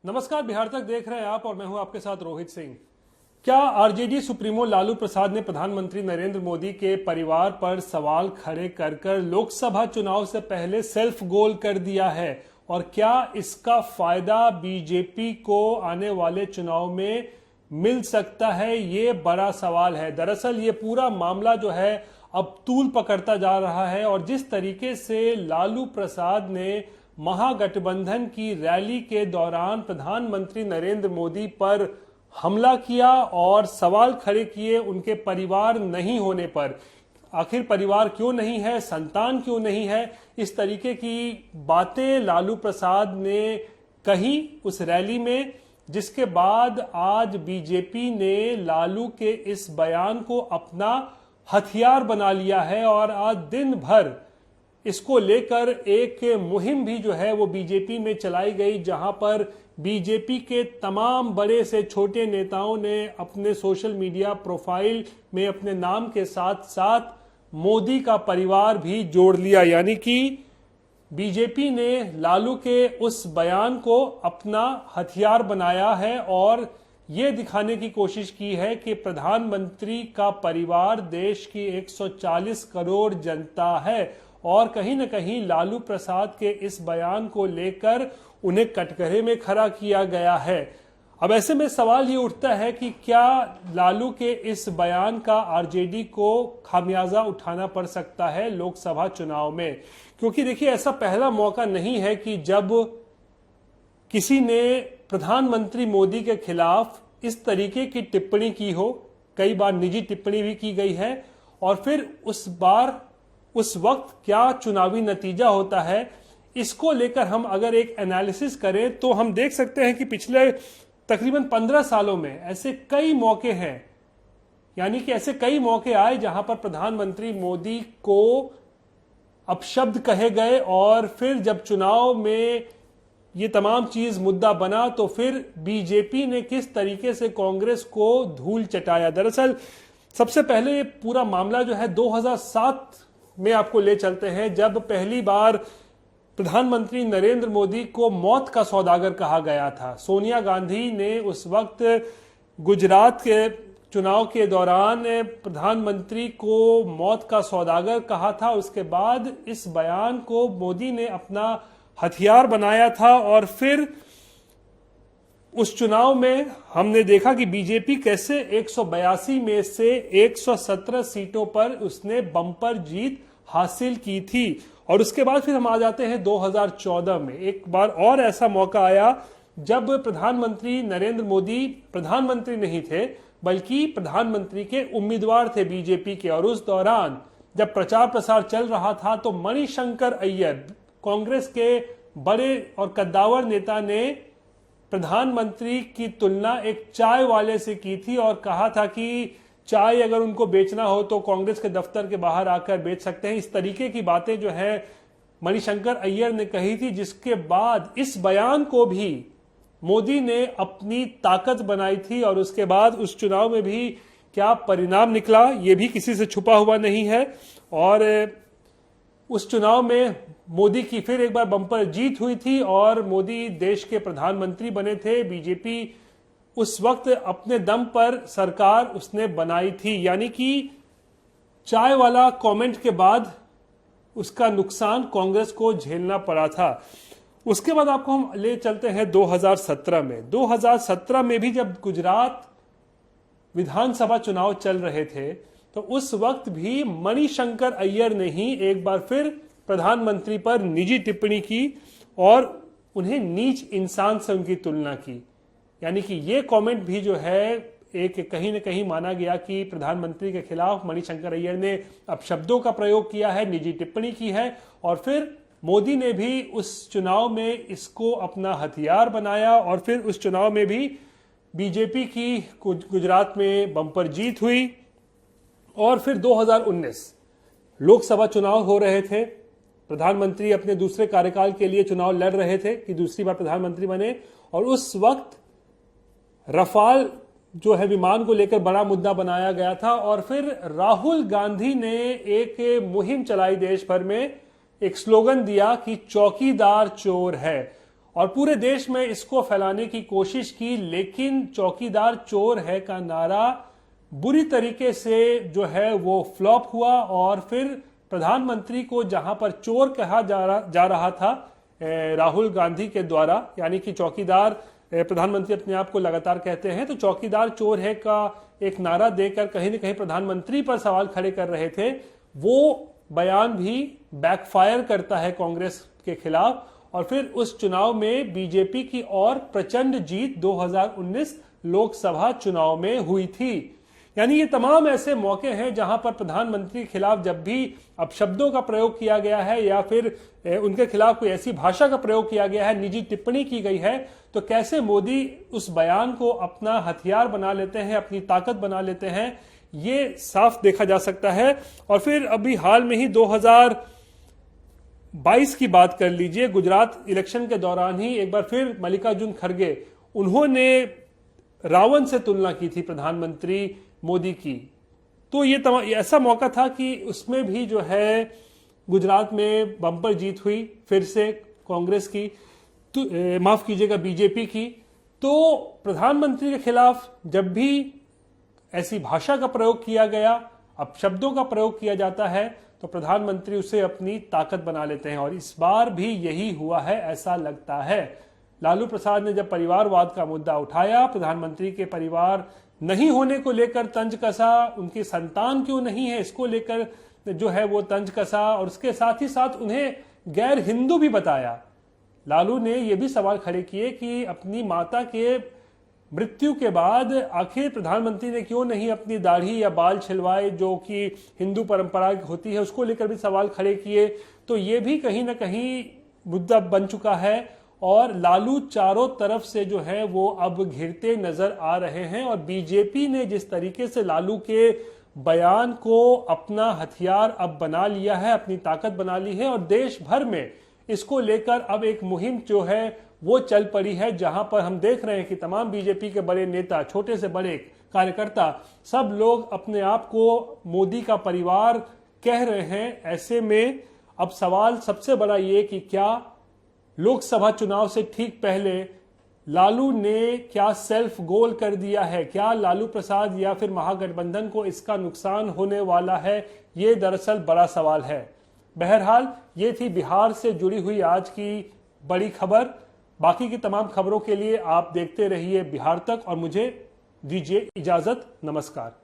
नमस्कार, बिहार तक देख रहे हैं आप और मैं हूं आपके साथ रोहित सिंह। क्या आरजेडी सुप्रीमो लालू प्रसाद ने प्रधानमंत्री नरेंद्र मोदी के परिवार पर सवाल खड़े कर कर लोकसभा चुनाव से पहले सेल्फ गोल कर दिया है? और क्या इसका फायदा बीजेपी को आने वाले चुनाव में मिल सकता है? ये बड़ा सवाल है। दरअसल ये पूरा मामला जो है अब तूल पकड़ता जा रहा है और जिस तरीके से लालू प्रसाद ने महागठबंधन की रैली के दौरान प्रधानमंत्री नरेंद्र मोदी पर हमला किया और सवाल खड़े किए उनके परिवार नहीं होने पर। आखिर परिवार क्यों नहीं है, संतान क्यों नहीं है, इस तरीके की बातें लालू प्रसाद ने कही उस रैली में, जिसके बाद आज बीजेपी ने लालू के इस बयान को अपना हथियार बना लिया है और आज दिन भर इसको लेकर एक मुहिम भी जो है वो बीजेपी में चलाई गई, जहां पर बीजेपी के तमाम बड़े से छोटे नेताओं ने अपने सोशल मीडिया प्रोफाइल में अपने नाम के साथ साथ मोदी का परिवार भी जोड़ लिया। यानी कि बीजेपी ने लालू के उस बयान को अपना हथियार बनाया है और ये दिखाने की कोशिश की है कि प्रधानमंत्री का परिवार देश की 140 करोड़ जनता है और कहीं न कहीं लालू प्रसाद के इस बयान को लेकर उन्हें कटघरे में खड़ा किया गया है। अब ऐसे में सवाल ये उठता है कि क्या लालू के इस बयान का आरजेडी को खामियाजा उठाना पड़ सकता है लोकसभा चुनाव में? क्योंकि देखिए, ऐसा पहला मौका नहीं है कि जब किसी ने प्रधानमंत्री मोदी के खिलाफ इस तरीके की टिप्पणी की हो। कई बार निजी टिप्पणी भी की गई है और फिर उस वक्त क्या चुनावी नतीजा होता है, इसको लेकर हम अगर एक एनालिसिस करें तो हम देख सकते हैं कि पिछले तकरीबन 15 सालों में ऐसे कई मौके हैं, यानी कि ऐसे कई मौके आए जहां पर प्रधानमंत्री मोदी को अपशब्द कहे गए और फिर जब चुनाव में ये तमाम चीज मुद्दा बना तो फिर बीजेपी ने किस तरीके से कांग्रेस को धूल चटाया। दरअसल सबसे पहले ये पूरा मामला जो है 2007 में आपको ले चलते हैं, जब पहली बार प्रधानमंत्री नरेंद्र मोदी को मौत का सौदागर कहा गया था। सोनिया गांधी ने उस वक्त गुजरात के चुनाव के दौरान प्रधानमंत्री को मौत का सौदागर कहा था। उसके बाद इस बयान को मोदी ने अपना हथियार बनाया था और फिर उस चुनाव में हमने देखा कि बीजेपी कैसे 182 में से 117 सीटों पर उसने बम्पर जीत हासिल की थी। और उसके बाद फिर हम आ जाते हैं 2014 में। एक बार और ऐसा मौका आया जब प्रधानमंत्री नरेंद्र मोदी प्रधानमंत्री नहीं थे बल्कि प्रधानमंत्री के उम्मीदवार थे बीजेपी के, और उस दौरान जब प्रचार प्रसार चल रहा था तो मणिशंकर अय्यर, कांग्रेस के बड़े और कद्दावर नेता, ने प्रधानमंत्री की तुलना एक चाय वाले से की थी और कहा था कि चाय अगर उनको बेचना हो तो कांग्रेस के दफ्तर के बाहर आकर बेच सकते हैं। इस तरीके की बातें जो है मणिशंकर अय्यर ने कही थी, जिसके बाद इस बयान को भी मोदी ने अपनी ताकत बनाई थी और उसके बाद उस चुनाव में भी क्या परिणाम निकला ये भी किसी से छुपा हुआ नहीं है। और उस चुनाव में मोदी की फिर एक बार बम्पर जीत हुई थी और मोदी देश के प्रधानमंत्री बने थे। बीजेपी उस वक्त अपने दम पर सरकार उसने बनाई थी। यानी कि चाय वाला कमेंट के बाद उसका नुकसान कांग्रेस को झेलना पड़ा था। उसके बाद आपको हम ले चलते हैं 2017 में। 2017 में भी जब गुजरात विधानसभा चुनाव चल रहे थे तो उस वक्त भी मणिशंकर अय्यर ने ही एक बार फिर प्रधानमंत्री पर निजी टिप्पणी की और उन्हें नीच इंसान से उनकी तुलना की। यानी कि ये कमेंट भी जो है एक कहीं न कहीं माना गया कि प्रधानमंत्री के खिलाफ मणिशंकर अय्यर ने अपशब्दों का प्रयोग किया है, निजी टिप्पणी की है। और फिर मोदी ने भी उस चुनाव में इसको अपना हथियार बनाया और फिर उस चुनाव में भी बीजेपी की गुजरात में बम्पर जीत हुई। और फिर 2019 लोकसभा चुनाव हो रहे थे, प्रधानमंत्री अपने दूसरे कार्यकाल के लिए चुनाव लड़ रहे थे कि दूसरी बार प्रधानमंत्री बने, और उस वक्त रफाल जो है विमान को लेकर बड़ा मुद्दा बनाया गया था। और फिर राहुल गांधी ने एक मुहिम चलाई देश भर में, एक स्लोगन दिया कि चौकीदार चोर है। और पूरे देश में इसको फैलाने की कोशिश की, लेकिन चौकीदार चोर है का नारा बुरी तरीके से जो है वो फ्लॉप हुआ और फिर प्रधानमंत्री को जहां पर चोर कहा जा रहा था राहुल गांधी के द्वारा, यानी कि चौकीदार, प्रधानमंत्री अपने आप को लगातार कहते हैं, तो चौकीदार चोर है का एक नारा देकर कहीं न कहीं प्रधानमंत्री पर सवाल खड़े कर रहे थे। वो बयान भी बैकफायर करता है कांग्रेस के खिलाफ और फिर उस चुनाव में बीजेपी की और प्रचंड जीत 2019 लोकसभा चुनाव में हुई थी। यानी ये तमाम ऐसे मौके हैं जहां पर प्रधानमंत्री के खिलाफ जब भी अपशब्दों का प्रयोग किया गया है या फिर उनके खिलाफ कोई ऐसी भाषा का प्रयोग किया गया है, निजी टिप्पणी की गई है, तो कैसे मोदी उस बयान को अपना हथियार बना लेते हैं, अपनी ताकत बना लेते हैं, ये साफ देखा जा सकता है। और फिर अभी हाल में ही 2022 की बात कर लीजिए, गुजरात इलेक्शन के दौरान ही एक बार फिर मल्लिकार्जुन खड़गे, उन्होंने रावण से तुलना की थी प्रधानमंत्री मोदी की। तो ये ऐसा मौका था कि उसमें भी जो है गुजरात में बम्पर जीत हुई फिर से कांग्रेस की, तो माफ कीजिएगा बीजेपी की। तो प्रधानमंत्री के खिलाफ जब भी ऐसी भाषा का प्रयोग किया गया, अपशब्दों का प्रयोग किया जाता है, तो प्रधानमंत्री उसे अपनी ताकत बना लेते हैं और इस बार भी यही हुआ है ऐसा लगता है। लालू प्रसाद ने जब परिवारवाद का मुद्दा उठाया, प्रधानमंत्री के परिवार नहीं होने को लेकर तंज कसा, उनकी संतान क्यों नहीं है इसको लेकर जो है वो तंज कसा और उसके साथ ही साथ उन्हें गैर हिंदू भी बताया। लालू ने यह भी सवाल खड़े किए कि अपनी माता के मृत्यु के बाद आखिर प्रधानमंत्री ने क्यों नहीं अपनी दाढ़ी या बाल छिलवाए, जो कि हिंदू परंपरा होती है, उसको लेकर भी सवाल खड़े किए। तो ये भी कहीं ना कहीं मुद्दा बन चुका है और लालू चारों तरफ से जो है वो अब घिरते नजर आ रहे हैं और बीजेपी ने जिस तरीके से लालू के बयान को अपना हथियार अब बना लिया है, अपनी ताकत बना ली है और देश भर में इसको लेकर अब एक मुहिम जो है वो चल पड़ी है, जहां पर हम देख रहे हैं कि तमाम बीजेपी के बड़े नेता, छोटे से बड़े कार्यकर्ता, सब लोग अपने आप को मोदी का परिवार कह रहे हैं। ऐसे में अब सवाल सबसे बड़ा ये कि क्या लोकसभा चुनाव से ठीक पहले लालू ने क्या सेल्फ गोल कर दिया है, क्या लालू प्रसाद या फिर महागठबंधन को इसका नुकसान होने वाला है, ये दरअसल बड़ा सवाल है। बहरहाल ये थी बिहार से जुड़ी हुई आज की बड़ी खबर। बाकी की तमाम खबरों के लिए आप देखते रहिए बिहार तक और मुझे दीजिए इजाजत। नमस्कार।